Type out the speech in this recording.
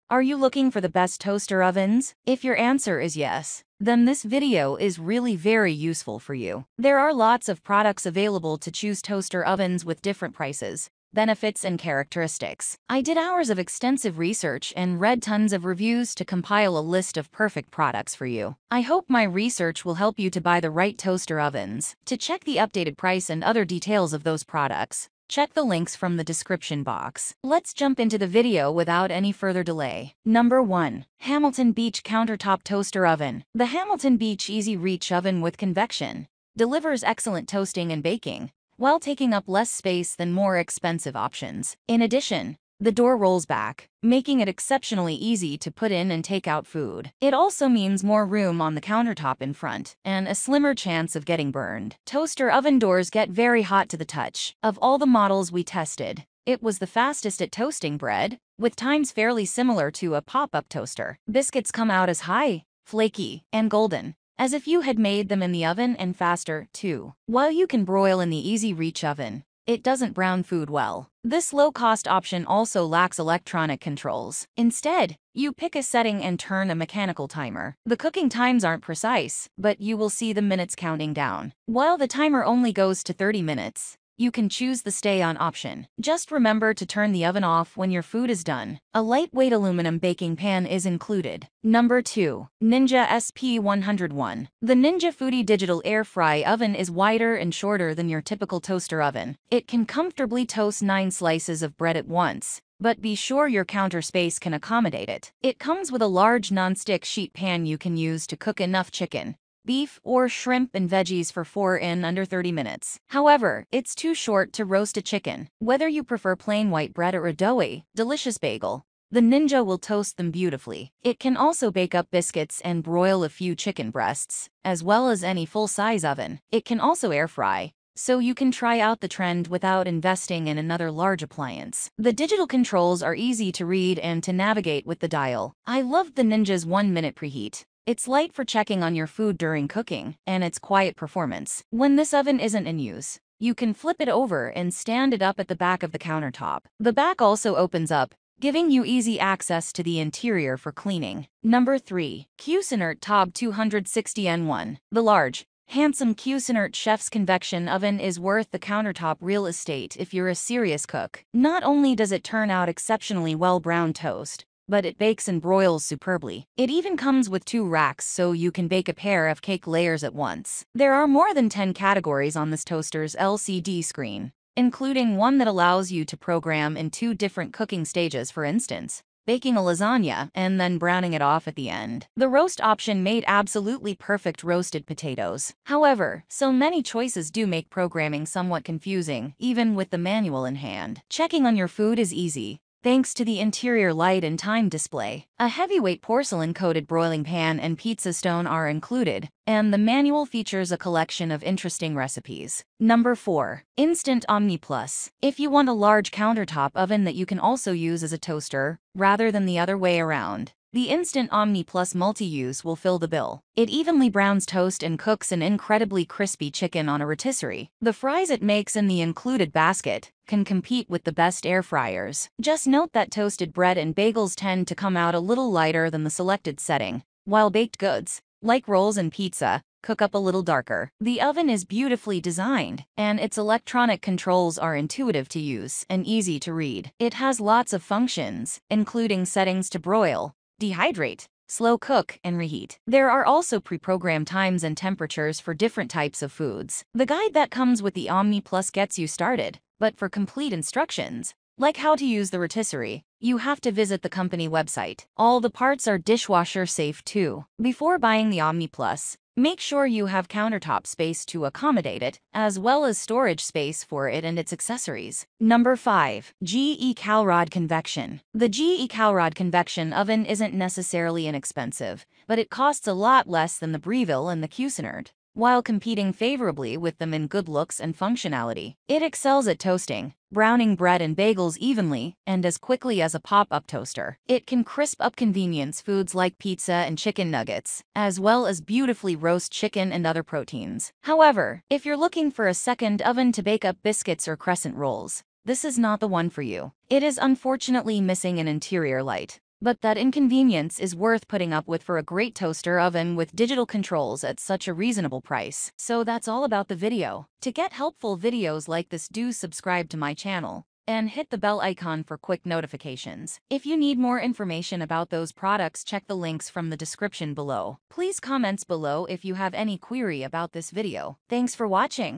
Are you looking for the best toaster ovens? If your answer is yes, then this video is really very useful for you. There are lots of products available to choose toaster ovens with different prices, benefits, and characteristics. I did hours of extensive research and read tons of reviews to compile a list of perfect products for you. I hope my research will help you to buy the right toaster ovens. To check the updated price and other details of those products, check the links from the description box. Let's jump into the video without any further delay. Number 1. Hamilton Beach Countertop Toaster Oven. The Hamilton Beach Easy Reach Oven with Convection delivers excellent toasting and baking, while taking up less space than more expensive options. In addition, the door rolls back, making it exceptionally easy to put in and take out food. It also means more room on the countertop in front, and a slimmer chance of getting burned. Toaster oven doors get very hot to the touch. Of all the models we tested, it was the fastest at toasting bread, with times fairly similar to a pop-up toaster. Biscuits come out as high, flaky, and golden as if you had made them in the oven, and faster, too. While you can broil in the Easy Reach oven, it doesn't brown food well. This low-cost option also lacks electronic controls. Instead, you pick a setting and turn a mechanical timer. The cooking times aren't precise, but you will see the minutes counting down. While the timer only goes to 30 minutes, you can choose the stay on option. Just remember to turn the oven off when your food is done. A lightweight aluminum baking pan is included. Number 2. Ninja SP101. The Ninja Foodi Digital Air Fry Oven is wider and shorter than your typical toaster oven. It can comfortably toast 9 slices of bread at once, but be sure your counter space can accommodate it. It comes with a large non-stick sheet pan you can use to cook enough chicken, beef, or shrimp and veggies for 4 in under 30 minutes. However, it's too short to roast a chicken. Whether you prefer plain white bread or a doughy, delicious bagel, the Ninja will toast them beautifully. It can also bake up biscuits and broil a few chicken breasts, as well as any full-size oven. It can also air fry, so you can try out the trend without investing in another large appliance. The digital controls are easy to read and to navigate with the dial. I loved the Ninja's 1-minute preheat. It's light for checking on your food during cooking, and its quiet performance. When this oven isn't in use, you can flip it over and stand it up at the back of the countertop. The back also opens up, giving you easy access to the interior for cleaning. Number 3. Cuisinart Taub 260N1. The large, handsome Cuisinart Chef's Convection Oven is worth the countertop real estate if you're a serious cook. Not only does it turn out exceptionally well brown toast, but it bakes and broils superbly. It even comes with 2 racks so you can bake a pair of cake layers at once. There are more than 10 categories on this toaster's LCD screen, including one that allows you to program in 2 different cooking stages, for instance, baking a lasagna and then browning it off at the end. The roast option made absolutely perfect roasted potatoes. However, so many choices do make programming somewhat confusing, even with the manual in hand. Checking on your food is easy, thanks to the interior light and time display. A heavyweight porcelain-coated broiling pan and pizza stone are included, and the manual features a collection of interesting recipes. Number 4. Instant Omni Plus. If you want a large countertop oven that you can also use as a toaster, rather than the other way around, the Instant Omni Plus multi-use will fill the bill. It evenly browns toast and cooks an incredibly crispy chicken on a rotisserie. The fries it makes in the included basket can compete with the best air fryers. Just note that toasted bread and bagels tend to come out a little lighter than the selected setting, while baked goods, like rolls and pizza, cook up a little darker. The oven is beautifully designed, and its electronic controls are intuitive to use and easy to read. It has lots of functions, including settings to broil, dehydrate, slow cook, and reheat. There are also pre-programmed times and temperatures for different types of foods. The guide that comes with the Omni Plus gets you started, but for complete instructions, like how to use the rotisserie, you have to visit the company website. All the parts are dishwasher safe too. Before buying the Omni Plus, make sure you have countertop space to accommodate it, as well as storage space for it and its accessories. Number 5. GE Kalrad Convection. The GE Kalrad Convection Oven isn't necessarily inexpensive, but it costs a lot less than the Breville and the Cuisinart, while competing favorably with them in good looks and functionality. It excels at toasting, browning bread and bagels evenly and as quickly as a pop-up toaster. It can crisp up convenience foods like pizza and chicken nuggets, as well as beautifully roast chicken and other proteins. However, if you're looking for a second oven to bake up biscuits or crescent rolls, this is not the one for you. It is unfortunately missing an interior light, But that inconvenience is worth putting up with for a great toaster oven with digital controls at such a reasonable price. So that's all about the video. To get helpful videos like this, do subscribe to my channel and hit the bell icon for quick notifications. If you need more information about those products, check the links from the description below. Please comment below if you have any query about this video. Thanks for watching.